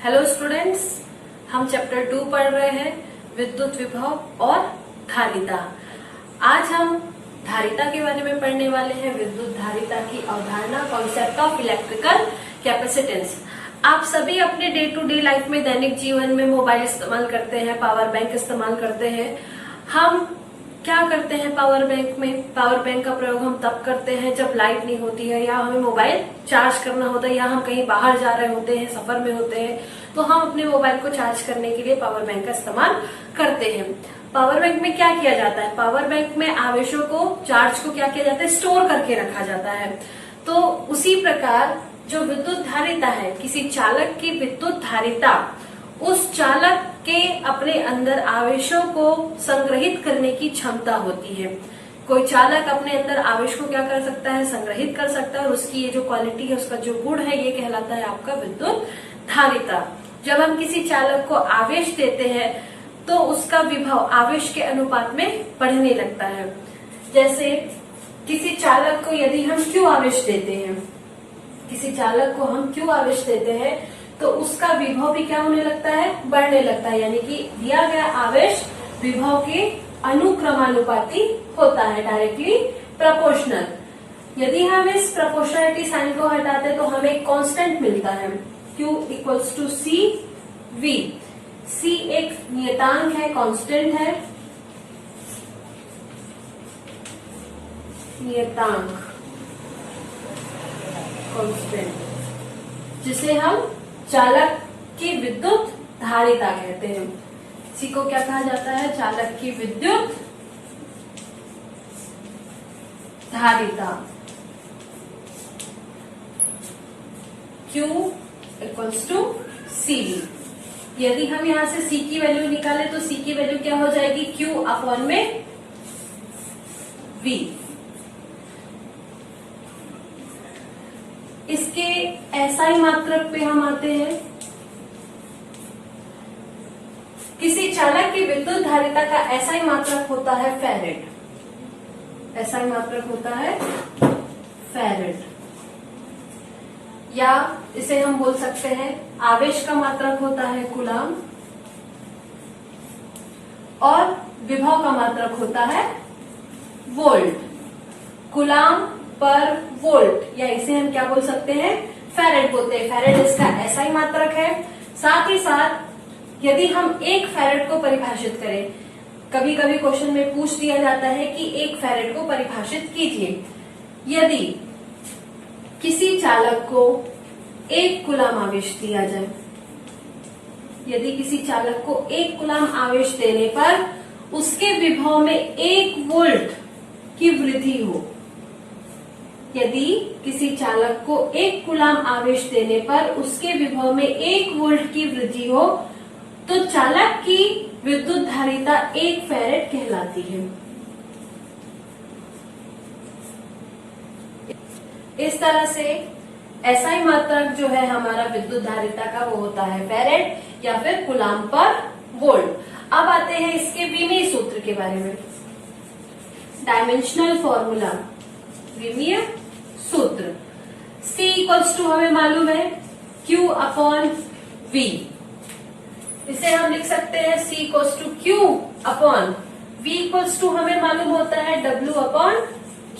Hello students, हम chapter 2 पढ़ रहे हैं विद्युत विभव और धारिता। आज हम धारिता के बारे में पढ़ने वाले हैं, विद्युत धारिता की अवधारणा, कॉन्सेप्ट ऑफ इलेक्ट्रिकल कैपेसिटेंस। आप सभी अपने डे टू डे लाइफ में, दैनिक जीवन में मोबाइल इस्तेमाल करते हैं, पावर बैंक इस्तेमाल करते हैं। हम क्या करते हैं पावर बैंक में? पावर बैंक का प्रयोग हम तब करते हैं जब लाइट नहीं होती है या हमें मोबाइल चार्ज करना होता है या हम कहीं बाहर जा रहे होते हैं, सफर में होते हैं, तो हम अपने मोबाइल को चार्ज करने के लिए पावर बैंक का इस्तेमाल करते हैं। पावर बैंक में क्या किया जाता है? पावर बैंक में आवेशों को, चार्ज को क्या किया जाता है? स्टोर करके रखा जाता है। तो उसी प्रकार जो विद्युत धारिता है, किसी चालक की विद्युत धारिता उस चालक के अपने अंदर आवेशों को संग्रहित करने की क्षमता होती है। कोई चालक अपने अंदर आवेश को क्या कर सकता है? संग्रहित कर सकता है, और उसकी ये जो क्वालिटी है, उसका जो गुण है, ये कहलाता है आपका विद्युत धारिता। जब हम किसी चालक को आवेश देते हैं तो उसका विभव आवेश के अनुपात में बढ़ने लगता है। जैसे किसी चालक को यदि हम Q आवेश देते हैं, किसी चालक को हम Q आवेश देते हैं तो उसका विभव भी क्या होने लगता है? बढ़ने लगता है। यानी कि दिया गया आवेश विभव के अनुक्रमानुपाती होता है, डायरेक्टली प्रोपोर्शनल। यदि हम इस प्रोपोर्शनलिटी साइन को हटाते हैं तो हमें एक कांस्टेंट मिलता है, Q equals to C V. C एक नियतांक है, कांस्टेंट है, नियतांक कांस्टेंट, जिसे हम चालक की विद्युत धारिता कहते हैं। इसी को क्या कहा जाता है? चालक की विद्युत धारिता। Q equals to C V. यदि हम यहां से C की वैल्यू निकाले तो C की वैल्यू क्या हो जाएगी? Q अपॉन में V। इसके एसआई मात्रक पे हम आते हैं। किसी चालक की विद्युत धारिता का एसआई मात्रक होता है फैरेड। एसआई मात्रक होता है फैरेड, या इसे हम बोल सकते हैं आवेश का मात्रक होता है कूलाम, और विभव का मात्रक होता है वोल्ट। कूलाम पर वोल्ट, या इसे हम क्या बोल सकते हैं? फैरेड बोलते हैं। फैरेड इसका एसआई मात्रक है। साथ ही साथ यदि हम एक फैरेड को परिभाषित करें, कभी कभी क्वेश्चन में पूछ दिया जाता है कि एक फैरेड को परिभाषित कीजिए। यदि किसी चालक को 1 कूलाम आवेश दिया जाए, यदि किसी चालक को 1 कूलाम आवेश देने पर उसके विभव में 1 वोल्ट की वृद्धि हो, यदि किसी चालक को 1 कूलाम आवेश देने पर उसके विभव में 1 वोल्ट की वृद्धि हो, तो चालक की विद्युत धारिता 1 फैरेड कहलाती है। इस तरह से एसआई मात्रक जो है हमारा विद्युत धारिता का, वो होता है फैरेड या फिर कूलाम पर वोल्ट। अब आते हैं इसके विमीय सूत्र के बारे में। डायमेंशनल फॉर्मूला, विमीय सूत्र। C इक्वल्स टू हमें मालूम है Q अपॉन V। इसे हम लिख सकते हैं C equals to Q upon V equals to हमें मालूम होता है W अपॉन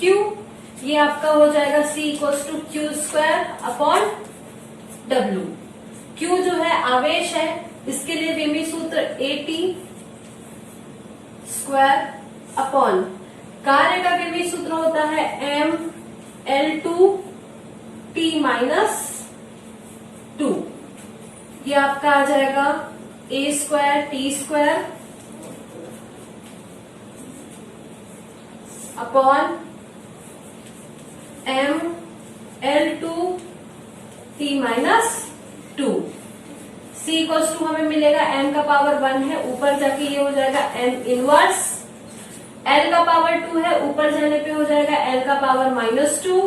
Q। ये आपका हो जाएगा C equals to Q square upon W। Q जो है आवेश है, इसके लिए विमीय सूत्र AT स्क्वायर अपॉन कार्य का विमीय सूत्र होता है M L2 T माइनस 2। ये आपका आ जाएगा A square T square upon M L2 T minus 2। C equals to हमें मिलेगा M का पावर 1 है, ऊपर जाके ये हो जाएगा M इनवर्स। L का पावर 2 है, ऊपर जाने पे हो जाएगा L का पावर -2।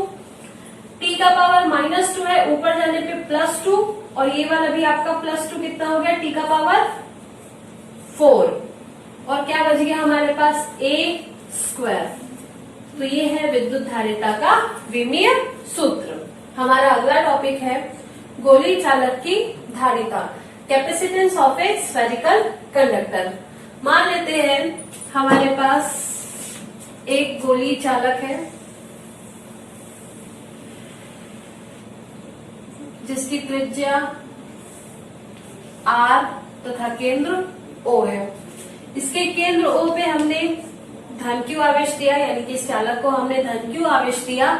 T का पावर -2 है, ऊपर जाने पे +2, और ये वाला भी आपका +2 कितना हो गया? T का पावर 4। और क्या बच गया हमारे पास? A square. तो ये है विद्युत धारिता का विमीय सूत्र। हमारा अगला टॉपिक है गोली चालक की धारिता। Capacitance of A spherical conductor. मान लेते हैं हमारे पास एक गोली चालक है जिसकी त्रिज्या R तथा केंद्र O है। इसके केंद्र O पे हमने धन Q आवेश दिया, यानी कि इस चालक को हमने धन Q आवेश दिया,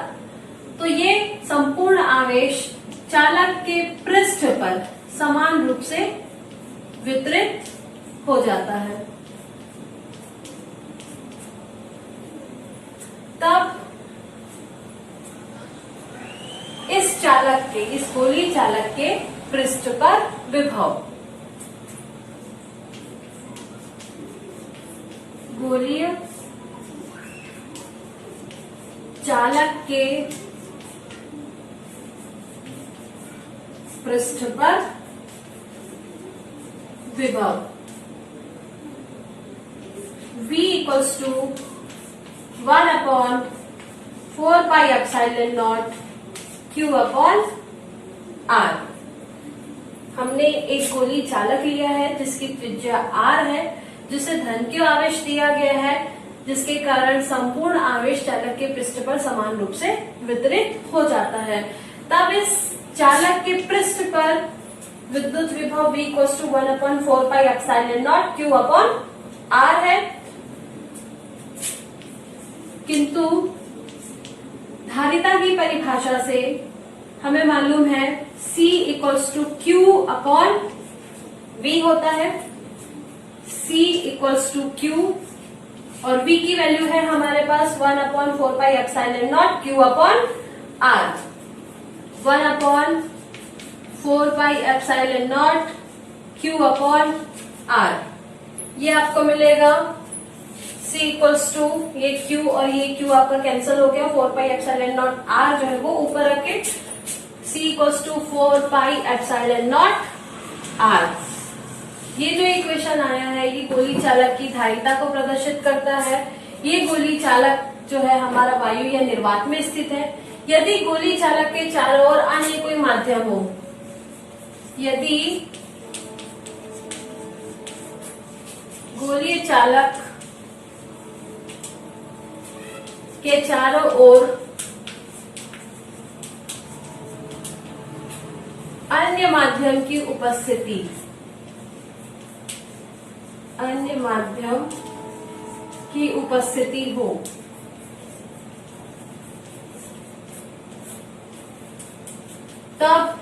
तो ये संपूर्ण आवेश चालक के पृष्ठ पर समान रूप से वितरित हो जाता है। तब इस चालक के, इस गोली चालक के पृष्ठ पर विभव, गोलीय चालक के पृष्ठ पर विभव V equals to 1/4πε0 Q upon R। हमने एक गोली चालक लिया है जिसकी त्रिज्या R है, जिसे धन Q आवेश दिया गया है, जिसके कारण संपूर्ण आवेश चालक के पृष्ठ पर समान रूप से वितरित हो जाता है। तब इस चालक के पृष्ठ पर विद्युत विभव V equals to 1/4πε0 Q upon R है, किंतु धारिता की परिभाषा से हमें मालूम है C equals to Q upon V होता है। C इक्वल्स टू Q और V की वैल्यू है हमारे पास 1/4πε0 Q upon R। 1/4πε0 Q upon R, ये आपको मिलेगा C इक्वल्स टू, ये Q और ये Q आपका कैंसिल हो गया, 4πε0 R जो है वो ऊपर रखे, C इक्वल्स टू 4πε0 R। ये जो इक्वेशन आया है ये गोली चालक की धारिता को प्रदर्शित करता है। ये गोली चालक जो है हमारा वायु या निर्वात में स्थित है। यदि गोली चालक के चारों ओर अन्य कोई माध्यम हो, यदि गोली चालक के चारों ओर अन्य माध्यम की उपस्थिति, अन्य माध्यम की उपस्थिति हो, तब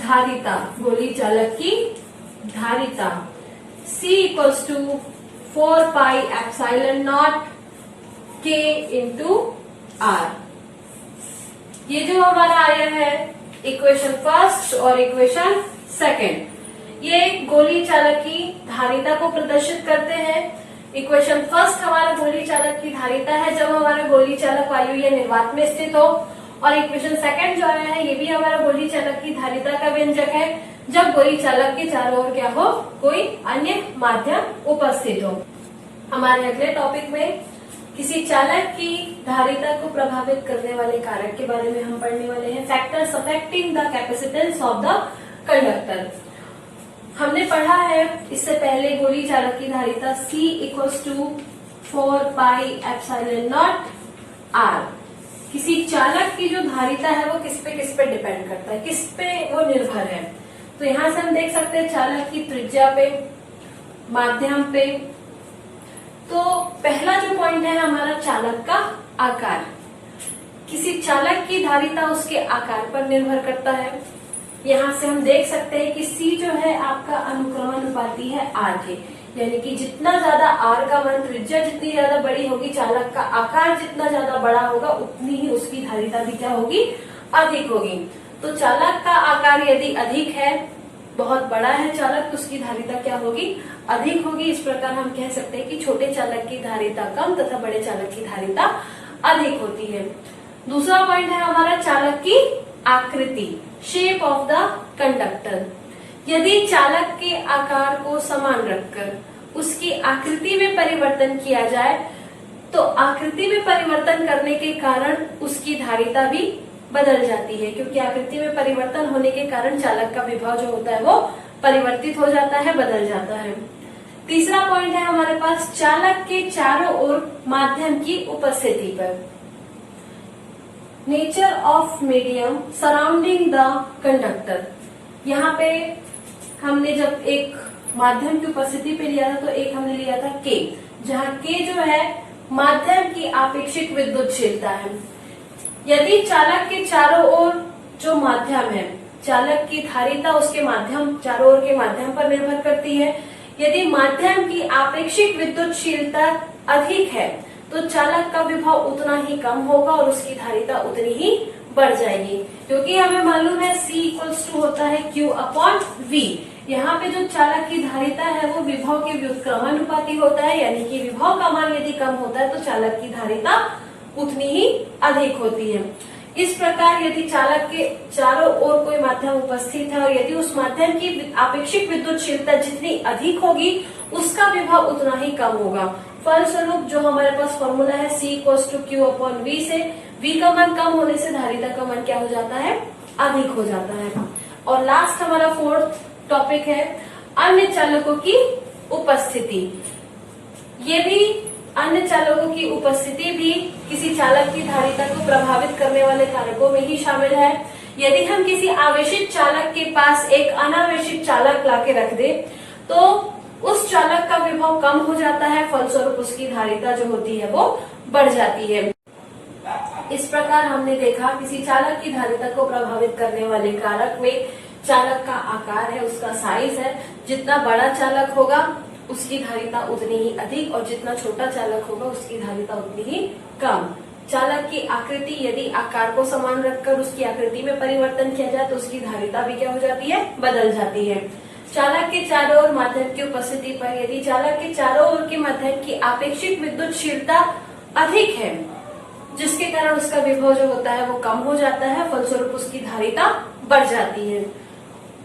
धारिता, गोली चालक की धारिता C equals to 4πε0 K into R। ये जो हमारा आया है इक्वेशन फर्स्ट और इक्वेशन सेकेंड, ये गोली चालक की धारिता को प्रदर्शित करते हैं। इक्वेशन फर्स्ट हमारा गोली चालक की धारिता है जब हमारा गोली चालक वायु या निर्वात में स्थित हो, और इक्वेशन सेकंड जो आया है ये भी हमारा गोली चालक की धारिता का व्यंजक है जब गोली चालक के चारों ओर क्या हो, कोई अन्य माध्यम उपस्थित हो। हमारे अगले टॉपिक में किसी चालक की धारिता को प्रभावित करने वाले कारक के बारे में हम पढ़ने वाले हैं, factors affecting the capacitance of the conductor. हमने पढ़ा है इससे पहले गोली चालक की धारिता C इक्वल्स टू 4πε0 R। किसी चालक की जो धारिता है वो किस पे डिपेंड करता है, किस पे वो निर्भर है। तो यहां से हम देख सकते हैं चालक की त्रिज्या पे, माध्यम पे। तो पहला जो पॉइंट है हमारा चालक का आकार। किसी चालक की धारिता उसके आकार पर निर्भर करता है। यहाँ से हम देख सकते हैं कि C जो है आपका अनुक्रमानुपाती है R के, यानी कि जितना ज्यादा R का मान, त्रिज्या जितनी ज्यादा बड़ी होगी, चालक का आकार जितना ज्यादा बड़ा होगा, उतनी ही उसकी धारिता भी क्या होगी, अधिक होगी। तो चालक का आकार यदि अधिक है, बहुत बड़ा है चालक, तो उसकी धारिता क्या होगी, अधिक होगी। इस प्रकार हम कह सकते हैं कि छोटे चालक की धारिता कम तथा बड़े चालक की धारिता अधिक होती है। दूसरा पॉइंट है हमारा चालक की आकृति, शेप ऑफ द कंडक्टर। यदि चालक के आकार को समान रखकर उसकी आकृति में परिवर्तन किया जाए तो आकृति में परिवर्तन करने के कारण उसकी धारिता भी बदल जाती है, क्योंकि आकृति में परिवर्तन होने के कारण चालक का विभव जो होता है वो परिवर्तित हो जाता है, बदल जाता है। तीसरा पॉइंट है हमारे पास चालक के चारों ओर माध्यम की उपस्थिति पर। Nature of medium surrounding the conductor. यहाँ पे हमने जब एक माध्यम की उपस्थिति पे लिया था तो एक हमने लिया था के, जहाँ के जो है माध्यम की आपेक्षिक विद्युतशीलता है। यदि चालक के चारों ओर जो माध्यम है, चालक की धारिता उसके माध्यम चारों ओर के माध्यम पर निर्भर करती है। यदि माध्यम की आपेक्षिक विद्युतशीलता अधिक है तो चालक का विभव उतना ही कम होगा और उसकी धारिता उतनी ही बढ़ जाएगी, क्योंकि हमें मालूम है C इक्वल्स टू होता है Q अपॉन V। यहाँ पे जो चालक की धारिता है वो विभव के व्युत्क्रमानुपाती होता है, यानी कि विभव का मान यदि कम होता है तो चालक की धारिता उतनी ही अधिक होती है। इस प्रकार यदि चालक के चारों ओर कोई माध्यम उपस्थित है और यदि उस माध्यम की आपेक्षिक विद्युतशीलता जितनी अधिक होगी उसका विभव उतना ही कम होगा। फलस्वरूप जो हमारे पास फॉर्मूला है C equals to Q upon V से V का मान कम होने से धारिता का मान क्या हो जाता है, अधिक हो जाता है। और लास्ट हमारा फोर्थ टॉपिक है अन्य चालकों की उपस्थिति। ये भी अन्य चालकों की उपस्थिति भी किसी चालक की धारिता को प्रभावित करने वाले कारकों में ही शामिल है। यदि हम किसी आवेशित चालक के पास एक अनावेशित चालक लाके रख दे तो उस चालक का विभव कम हो जाता है, फलस्वरूप उसकी धारिता जो होती है वो बढ़ जाती है। इस प्रकार हमने देखा किसी चालक की धारिता को प्रभावित करने वाले कारक में चालक का आकार है, उसका साइज है। जितना बड़ा चालक होगा उसकी धारिता उतनी ही अधिक और जितना छोटा चालक होगा उसकी धारिता उतनी ही कम। चालक की आकृति, यदि आकार को समान रखकर उसकी आकृति में परिवर्तन किया जाए तो उसकी धारिता भी क्या हो जाती है, बदल जाती है। चालक के चारों ओर माध्यम की उपस्थिति पर यदि चालक के चारों ओर के माध्यम की आपेक्षिक विद्युतशीलता अधिक है, जिसके कारण उसका विभव जो होता है वो कम हो जाता है, फलस्वरूप उसकी धारिता बढ़ जाती है।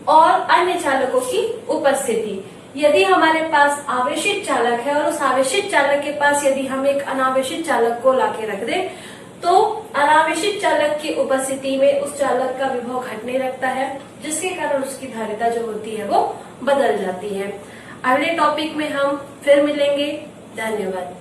और अन्य चालकों की उपस्थिति, यदि हमारे पास आवेशित चालक है और उस आवेशित चालक के पास यदि हम एक अनावेशित चालक को लाके रख दे तो अनावेशित चालक की उपस्थिति में उस चालक का विभव घटने लगता है, जिसके कारण उसकी धारिता जो होती है वो बदल जाती है। अगले टॉपिक में हम फिर मिलेंगे। धन्यवाद।